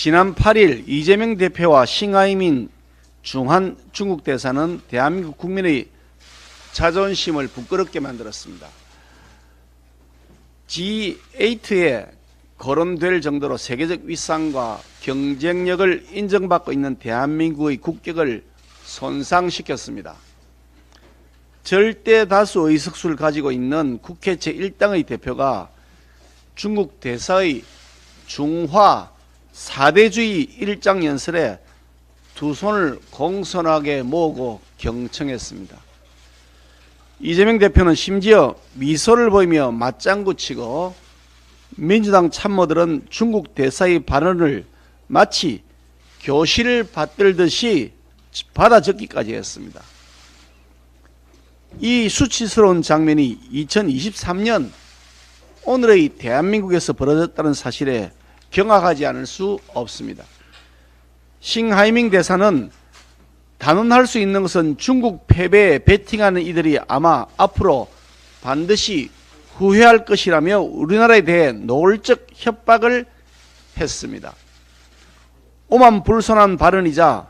지난 8일 이재명 대표와 싱하이민 중한 중국 대사는 대한민국 국민의 자존심을 부끄럽게 만들었습니다. G8에 거론될 정도로 세계적 위상과 경쟁력을 인정받고 있는 대한민국의 국격을 손상시켰습니다. 절대 다수 의석수를 가지고 있는 국회 제1당의 대표가 중국 대사의 중화 4대주의 일장 연설에 두 손을 공손하게 모으고 경청했습니다. 이재명 대표는 심지어 미소를 보이며 맞장구 치고 민주당 참모들은 중국 대사의 발언을 마치 교실을 받들듯이 받아 적기까지 했습니다. 이 수치스러운 장면이 2023년 오늘의 대한민국에서 벌어졌다는 사실에 경악하지 않을 수 없습니다. 싱하이밍 대사는 단언할 수 있는 것은 중국 패배에 베팅하는 이들이 아마 앞으로 반드시 후회할 것이라며 우리나라에 대해 노골적 협박을 했습니다. 오만불손한 발언이자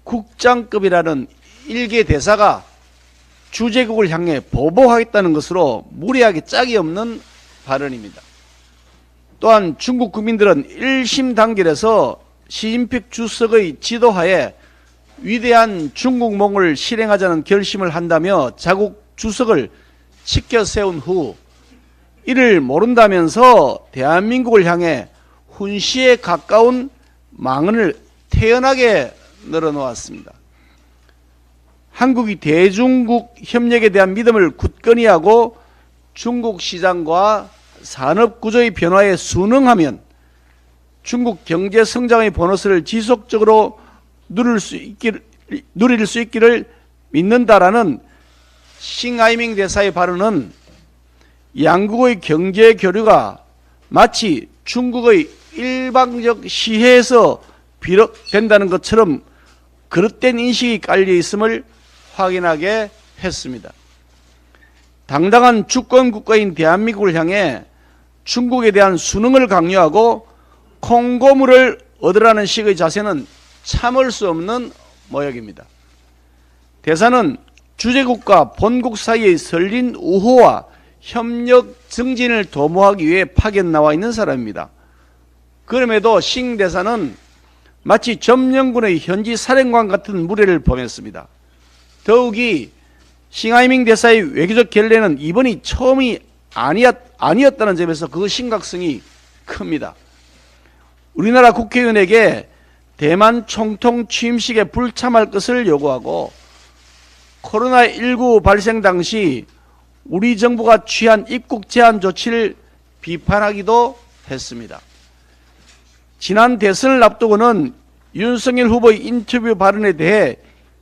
국장급이라는 일개 대사가 주재국을 향해 보복하겠다는 것으로 무리하게 짝이 없는 발언입니다. 또한 중국 국민들은 1심 단결에서 시진핑 주석의 지도하에 위대한 중국몽을 실행하자는 결심을 한다며 자국 주석을 치켜 세운 후 이를 모른다면서 대한민국을 향해 훈시에 가까운 망언을 태연하게 늘어놓았습니다. 한국이 대중국 협력에 대한 믿음을 굳건히 하고 중국 시장과 산업구조의 변화에 순응하면 중국 경제 성장의 보너스를 지속적으로 누릴 수 있기를 믿는다라는 싱하이밍 대사의 발언은 양국의 경제 교류가 마치 중국의 일방적 시혜에서 비롯된다는 것처럼 그릇된 인식이 깔려 있음을 확인하게 했습니다. 당당한 주권국가인 대한민국을 향해 중국에 대한 순응을 강요하고 콩고물을 얻으라는 식의 자세는 참을 수 없는 모욕입니다. 대사는 주재국과 본국 사이의 설린 우호와 협력 증진을 도모하기 위해 파견 나와 있는 사람입니다. 그럼에도 싱 대사는 마치 점령군의 현지 사령관 같은 무례를 범했습니다. 더욱이 싱하이밍 대사의 외교적 결례는 이번이 처음이 아니었다는 점에서 그 심각성이 큽니다. 우리나라 국회의원에게 대만 총통 취임식에 불참할 것을 요구하고 코로나19 발생 당시 우리 정부가 취한 입국 제한 조치를 비판하기도 했습니다. 지난 대선을 앞두고는 윤석열 후보의 인터뷰 발언에 대해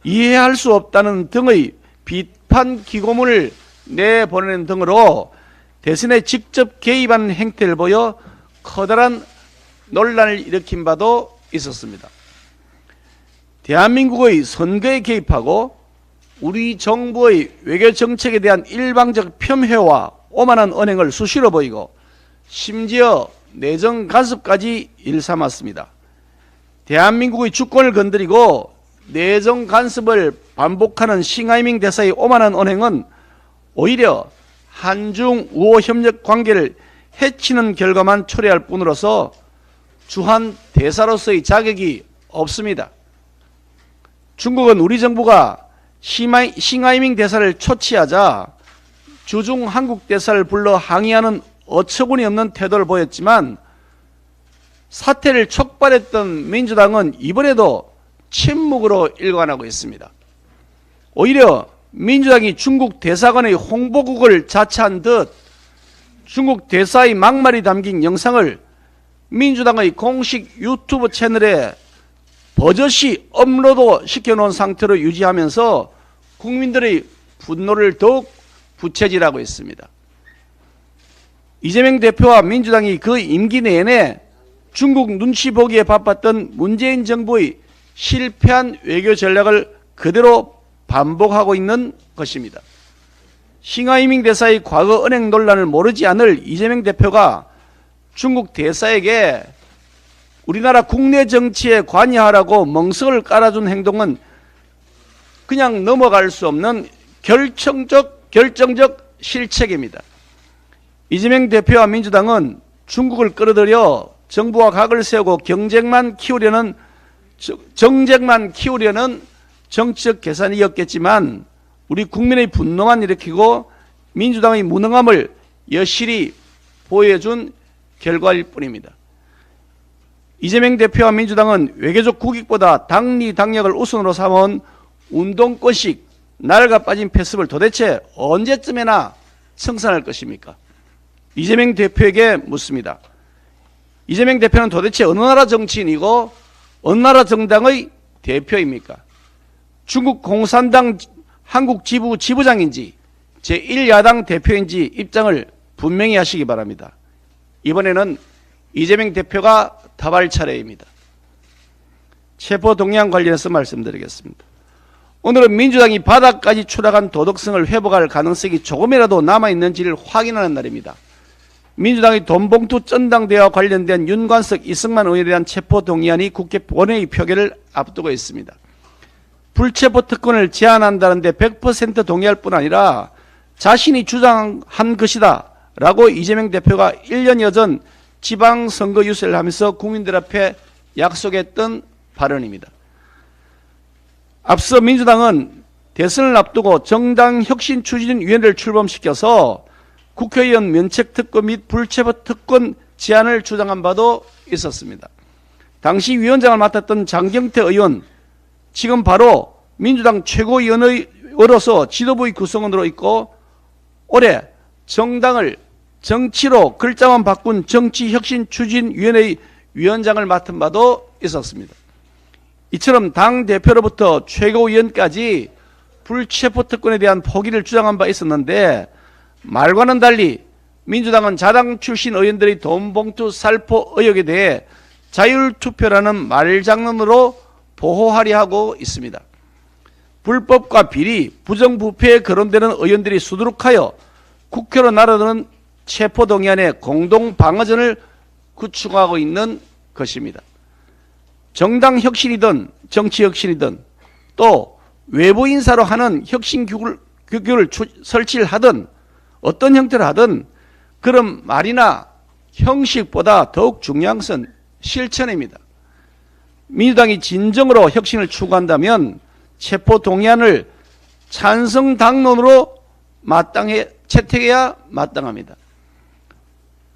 이해할 수 없다는 등의 비판 기고문을 내보내는 등으로 대선에 직접 개입한 행태를 보여 커다란 논란을 일으킨 바도 있었습니다. 대한민국의 선거에 개입하고 우리 정부의 외교 정책에 대한 일방적 폄훼와 오만한 언행을 수시로 보이고 심지어 내정 간섭까지 일삼았습니다. 대한민국의 주권을 건드리고 내정 간섭을 반복하는 싱하이밍 대사의 오만한 언행은 오히려 한중 우호 협력 관계를 해치는 결과만 초래할 뿐으로서 주한 대사로서의 자격이 없습니다. 중국은 우리 정부가 싱하이밍 대사를 초치하자 주중 한국 대사를 불러 항의하는 어처구니 없는 태도를 보였지만 사태를 촉발했던 민주당은 이번에도 침묵으로 일관하고 있습니다. 오히려 민주당이 중국 대사관의 홍보국을 자처한 듯 중국 대사의 막말이 담긴 영상을 민주당의 공식 유튜브 채널에 버젓이 업로드 시켜놓은 상태로 유지하면서 국민들의 분노를 더욱 부채질하고 있습니다. 이재명 대표와 민주당이 그 임기 내내 중국 눈치 보기에 바빴던 문재인 정부의 실패한 외교 전략을 그대로 반복하고 있는 것입니다. 싱하이밍 대사의 과거 은행 논란을 모르지 않을 이재명 대표가 중국 대사에게 우리나라 국내 정치에 관여하라고 멍석을 깔아준 행동은 그냥 넘어갈 수 없는 결정적 실책입니다. 이재명 대표와 민주당은 중국을 끌어들여 정부와 각을 세우고 정쟁만 키우려는 정치적 계산이었겠지만 우리 국민의 분노만 일으키고 민주당의 무능함을 여실히 보여준 결과일 뿐입니다. 이재명 대표와 민주당은 외교적 국익보다 당리당략을 우선으로 삼은 운동권식 날가 빠진 패습을 도대체 언제쯤에나 청산할 것입니까? 이재명 대표에게 묻습니다. 이재명 대표는 도대체 어느 나라 정치인이고 어느 나라 정당의 대표입니까? 중국 공산당 한국 지부 지부장인지 제1야당 대표인지 입장을 분명히 하시기 바랍니다. 이번에는 이재명 대표가 답할 차례입니다. 체포동의안 관련해서 말씀드리겠습니다. 오늘은 민주당이 바닥까지 추락한 도덕성을 회복할 가능성이 조금이라도 남아있는지를 확인하는 날입니다. 민주당의 돈봉투 전당대회와 관련된 윤관석, 이승만 의원에 대한 체포동의안이 국회 본회의 표결을 앞두고 있습니다. 불체포 특권을 제한한다는데 100% 동의할 뿐 아니라 자신이 주장한 것이다 라고 이재명 대표가 1년여 전 지방선거 유세를 하면서 국민들 앞에 약속했던 발언입니다. 앞서 민주당은 대선을 앞두고 정당혁신추진위원회를 출범시켜서 국회의원 면책특권 및 불체포 특권 제한을 주장한 바도 있었습니다. 당시 위원장을 맡았던 장경태 의원, 지금 바로 민주당 최고위원으로서 지도부의 구성원으로 있고 올해 정당을 정치로 글자만 바꾼 정치혁신추진위원회의 위원장을 맡은 바도 있었습니다. 이처럼 당대표로부터 최고위원까지 불체포 특권에 대한 포기를 주장한 바 있었는데 말과는 달리 민주당은 자당 출신 의원들의 돈봉투 살포 의혹에 대해 자율투표라는 말장난으로 보호하려 하고 있습니다. 불법과 비리, 부정부패에 거론되는 의원들이 수두룩하여 국회로 날아드는 체포동의안의 공동방어전을 구축하고 있는 것입니다. 정당혁신이든 정치혁신이든 또 외부 인사로 하는 혁신규를 설치를 하든 어떤 형태로 하든 그런 말이나 형식보다 더욱 중요한 것은 실천입니다. 민주당이 진정으로 혁신을 추구한다면 체포동의안을 찬성 당론으로 채택해야 마땅합니다.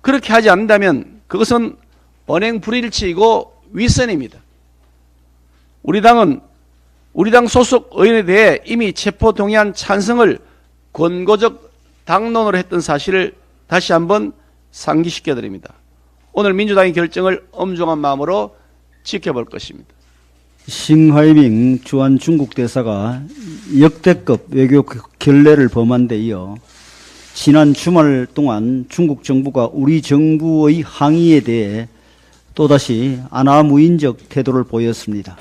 그렇게 하지 않는다면 그것은 언행 불일치이고 위선입니다. 우리 당 소속 의원에 대해 이미 체포동의안 찬성을 권고적 당론으로 했던 사실을 다시 한번 상기시켜 드립니다. 오늘 민주당의 결정을 엄중한 마음으로 지켜볼 것입니다. 싱하이밍 주한 중국 대사가 역대급 외교 결례를 범한 데 이어 지난 주말 동안 중국 정부가 우리 정부의 항의에 대해 또다시 아나무인적 태도를 보였습니다.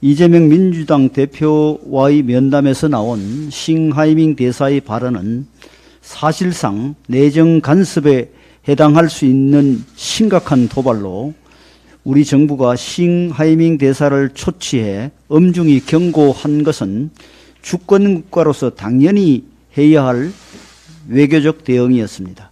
이재명 민주당 대표와의 면담에서 나온 싱하이밍 대사의 발언은 사실상 내정 간섭에 해당할 수 있는 심각한 도발로 우리 정부가 싱하이밍 대사를 초치해 엄중히 경고한 것은 주권국가로서 당연히 해야 할 외교적 대응이었습니다.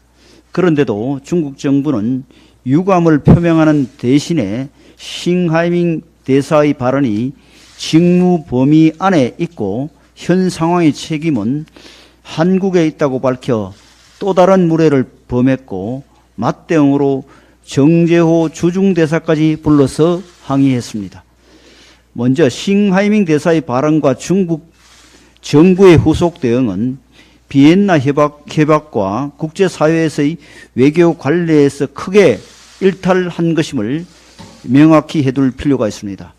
그런데도 중국 정부는 유감을 표명하는 대신에 싱하이밍 대사의 발언이 직무 범위 안에 있고 현 상황의 책임은 한국에 있다고 밝혀 또 다른 무례를 범했고 맞대응으로 정재호 주중대사까지 불러서 항의했습니다. 먼저 싱하이밍 대사의 발언과 중국 정부의 후속 대응은 비엔나 협약과 국제사회에서의 외교 관례에서 크게 일탈한 것임을 명확히 해둘 필요가 있습니다.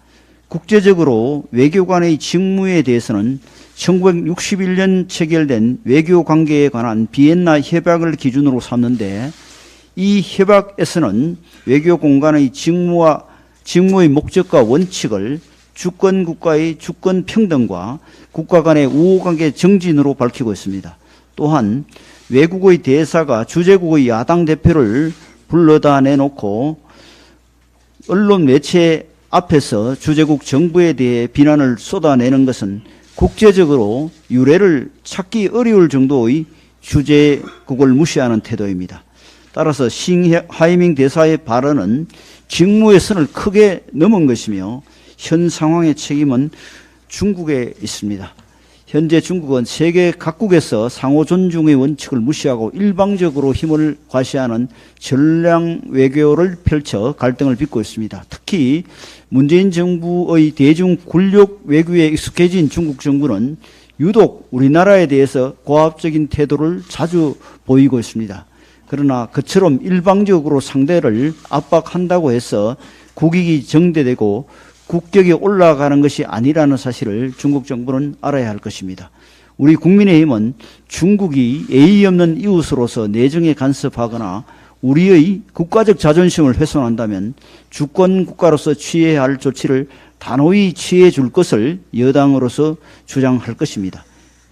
국제적으로 외교관의 직무에 대해서는 1961년 체결된 외교관계에 관한 비엔나 협약을 기준으로 삼는데 이 협약에서는 외교공간의 직무의 목적과 원칙을 주권국가의 주권평등과 국가 간의 우호관계 정진으로 밝히고 있습니다. 또한 외국의 대사가 주재국의 야당 대표를 불러다 내놓고 언론 매체 앞에서 주재국 정부에 대해 비난을 쏟아내는 것은 국제적으로 유례를 찾기 어려울 정도의 주재국을 무시하는 태도입니다. 따라서 싱하이밍 대사의 발언은 직무의 선을 크게 넘은 것이며 현 상황의 책임은 중국에 있습니다. 현재 중국은 세계 각국에서 상호 존중의 원칙을 무시하고 일방적으로 힘을 과시하는 전량 외교를 펼쳐 갈등을 빚고 있습니다. 특히 문재인 정부의 대중 권력 외교에 익숙해진 중국 정부는 유독 우리나라에 대해서 고압적인 태도를 자주 보이고 있습니다. 그러나 그처럼 일방적으로 상대를 압박한다고 해서 국익이 정대되고 국격이 올라가는 것이 아니라는 사실을 중국 정부는 알아야 할 것입니다. 우리 국민의힘은 중국이 예의 없는 이웃으로서 내정에 간섭하거나 우리의 국가적 자존심을 훼손한다면 주권 국가로서 취해야 할 조치를 단호히 취해 줄 것을 여당으로서 주장할 것입니다.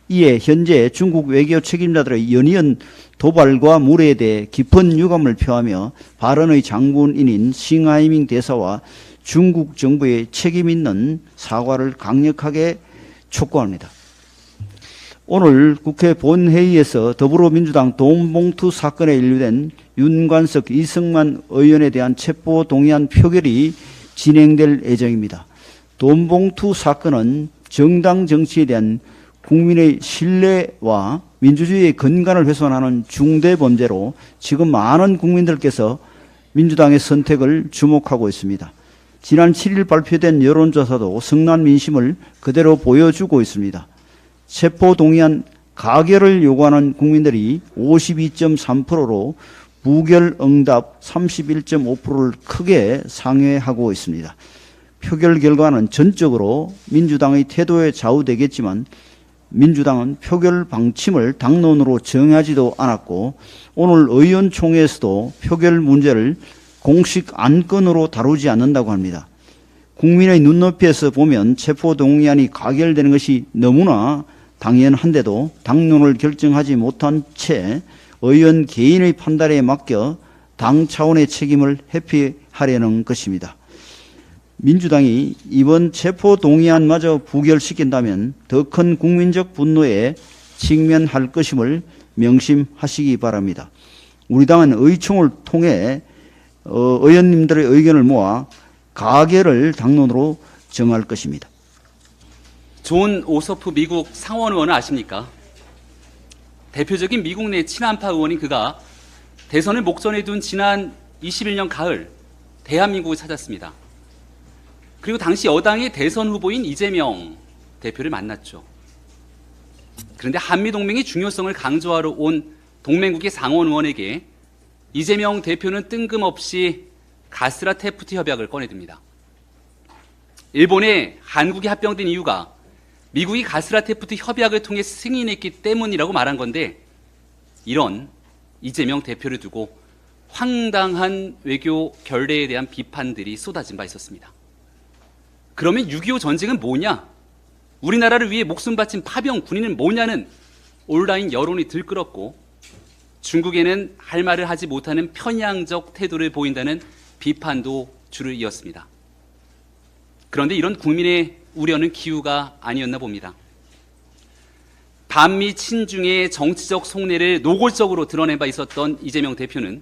이에 현재 중국 외교 책임자들의 연이은 도발과 무례에 대해 깊은 유감을 표하며 발언의 장본인인 싱하이밍 대사와 중국 정부의 책임 있는 사과를 강력하게 촉구합니다. 오늘 국회 본회의에서 더불어민주당 돈봉투 사건에 연루된 윤관석, 이승만 의원에 대한 체포동의안 표결이 진행될 예정입니다. 돈봉투 사건은 정당 정치에 대한 국민의 신뢰와 민주주의의 근간을 훼손하는 중대 범죄로 지금 많은 국민들께서 민주당의 선택을 주목하고 있습니다. 지난 7일 발표된 여론조사도 성난 민심을 그대로 보여주고 있습니다. 체포동의안 가결을 요구하는 국민들이 52.3%로 무결 응답 31.5%를 크게 상회하고 있습니다. 표결 결과는 전적으로 민주당의 태도에 좌우되겠지만 민주당은 표결 방침을 당론으로 정하지도 않았고 오늘 의원총회에서도 표결 문제를 공식 안건으로 다루지 않는다고 합니다. 국민의 눈높이에서 보면 체포동의안이 가결되는 것이 너무나 당연한데도 당론을 결정하지 못한 채 의원 개인의 판단에 맡겨 당 차원의 책임을 회피하려는 것입니다. 민주당이 이번 체포동의안마저 부결시킨다면 더 큰 국민적 분노에 직면할 것임을 명심하시기 바랍니다. 우리 당은 의총을 통해 의원님들의 의견을 모아 가결을 당론으로 정할 것입니다. 존 오소프 미국 상원 의원을 아십니까? 대표적인 미국 내 친한파 의원인 그가 대선을 목전에 둔 지난 21년 가을 대한민국을 찾았습니다. 그리고 당시 여당의 대선 후보인 이재명 대표를 만났죠. 그런데 한미동맹의 중요성을 강조하러 온 동맹국의 상원 의원에게 이재명 대표는 뜬금없이 가스라 테프트 협약을 꺼내듭니다. 일본에 한국이 합병된 이유가 미국이 가스라 테프트 협약을 통해 승인했기 때문이라고 말한 건데 이런 이재명 대표를 두고 황당한 외교 결례에 대한 비판들이 쏟아진 바 있었습니다. 그러면 6.25 전쟁은 뭐냐? 우리나라를 위해 목숨 바친 파병 군인은 뭐냐는 온라인 여론이 들끓었고 중국에는 할 말을 하지 못하는 편향적 태도를 보인다는 비판도 줄을 이었습니다. 그런데 이런 국민의 우려는 기우가 아니었나 봅니다. 반미 친중의 정치적 속내를 노골적으로 드러낸 바 있었던 이재명 대표는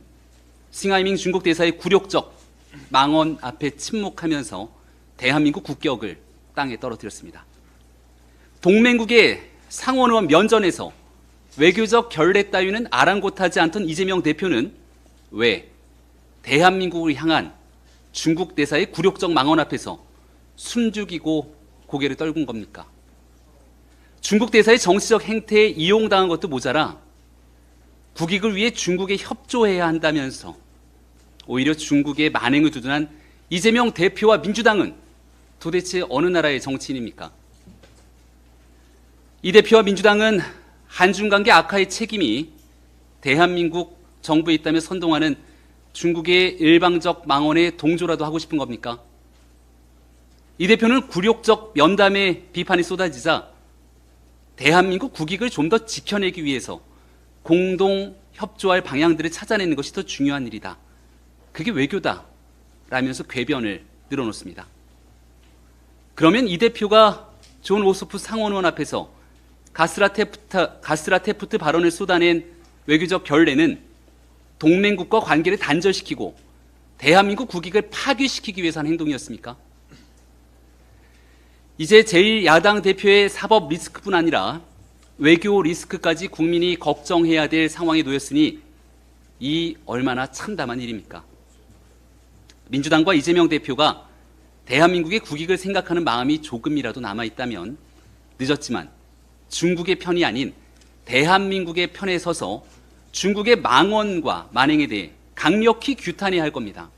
싱하이밍 중국 대사의 굴욕적 망언 앞에 침묵하면서 대한민국 국격을 땅에 떨어뜨렸습니다. 동맹국의 상원의원 면전에서 외교적 결례 따위는 아랑곳하지 않던 이재명 대표는 왜 대한민국을 향한 중국 대사의 굴욕적 망언 앞에서 숨죽이고 고개를 떨군 겁니까? 중국 대사의 정치적 행태에 이용당한 것도 모자라 국익을 위해 중국에 협조해야 한다면서 오히려 중국의 만행을 두둔한 이재명 대표와 민주당은 도대체 어느 나라의 정치인입니까? 이 대표와 민주당은 한중관계 악화의 책임이 대한민국 정부에 있다며 선동하는 중국의 일방적 망언에 동조라도 하고 싶은 겁니까? 이 대표는 굴욕적 면담에 비판이 쏟아지자 대한민국 국익을 좀 더 지켜내기 위해서 공동 협조할 방향들을 찾아내는 것이 더 중요한 일이다. 그게 외교다. 라면서 궤변을 늘어놓습니다. 그러면 이 대표가 존 오소프 상원의원 앞에서 가스라테프트 발언을 쏟아낸 외교적 결례는 동맹국과 관계를 단절시키고 대한민국 국익을 파괴시키기 위해서 한 행동이었습니까? 이제 제1야당 대표의 사법 리스크뿐 아니라 외교 리스크까지 국민이 걱정해야 될 상황에 놓였으니 이 얼마나 참담한 일입니까? 민주당과 이재명 대표가 대한민국의 국익을 생각하는 마음이 조금이라도 남아있다면 늦었지만 중국의 편이 아닌 대한민국의 편에 서서 중국의 망언과 만행에 대해 강력히 규탄해야 할 겁니다.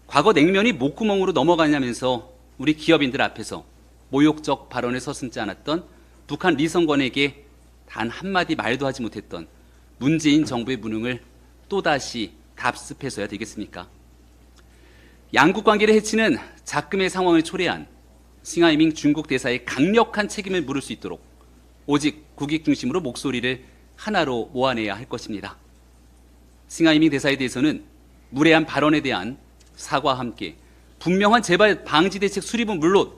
과거 냉면이 목구멍으로 넘어가냐면서 우리 기업인들 앞에서 모욕적 발언을 서슴지 않았던 북한 리성건에게 단 한마디 말도 하지 못했던 문재인 정부의 무능을 또다시 답습해서야 되겠습니까? 양국 관계를 해치는 작금의 상황을 초래한 싱하이밍 중국 대사의 강력한 책임을 물을 수 있도록 오직 국익 중심으로 목소리를 하나로 모아내야 할 것입니다. 싱하이밍 대사에 대해서는 무례한 발언에 대한 사과와 함께 분명한 재발 방지 대책 수립은 물론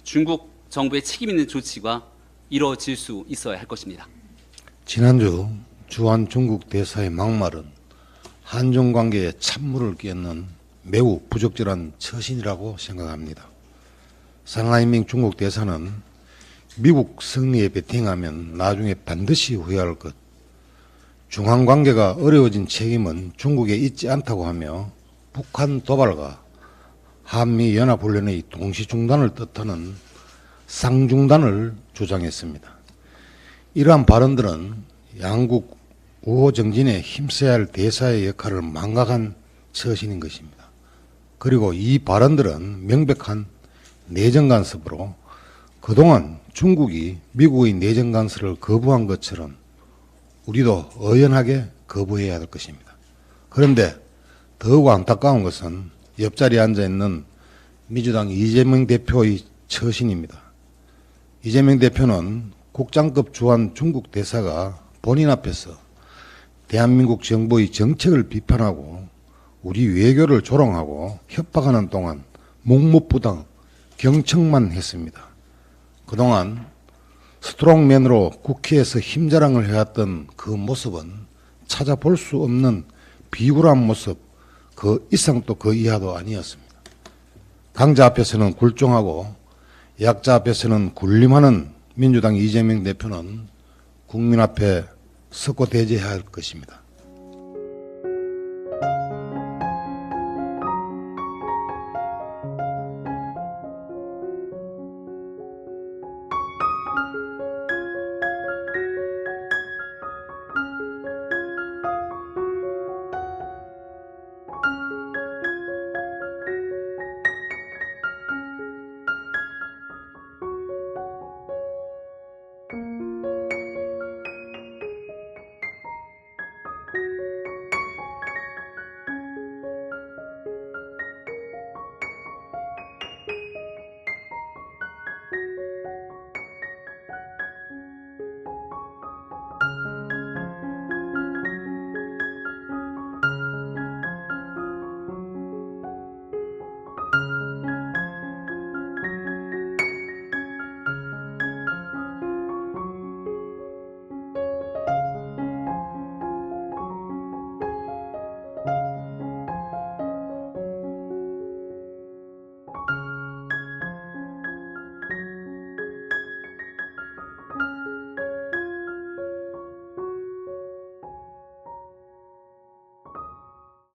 중국 정부의 책임 있는 조치가 이루어질 수 있어야 할 것입니다. 지난주 주한 중국 대사의 막말은 한중 관계에 찬물을 끼얹는 매우 부적절한 처신이라고 생각합니다. 상하이밍 중국 대사는 미국 승리에 베팅하면 나중에 반드시 후회할 것, 중한 관계가 어려워진 책임은 중국에 있지 않다고 하며 북한 도발과 한미 연합훈련의 동시 중단을 뜻하는 쌍중단을 주장했습니다. 이러한 발언들은 양국 우호 정진에 힘써야 할 대사의 역할을 망각한 처신인 것입니다. 그리고 이 발언들은 명백한 내정 간섭으로 그동안 중국이 미국의 내정 간섭을 거부한 것처럼 우리도 의연하게 거부해야 할 것입니다. 그런데 더욱 안타까운 것은 옆자리에 앉아있는 민주당 이재명 대표의 처신입니다. 이재명 대표는 국장급 주한 중국 대사가 본인 앞에서 대한민국 정부의 정책을 비판하고 우리 외교를 조롱하고 협박하는 동안 묵묵부당 경청만 했습니다. 그동안 스트롱맨으로 국회에서 힘자랑을 해왔던 그 모습은 찾아볼 수 없는 비굴한 모습, 그 이상도 그 이하도 아니었습니다. 강자 앞에서는 굴종하고 약자 앞에서는 군림하는 민주당 이재명 대표는 국민 앞에 서고 대제해야 할 것입니다.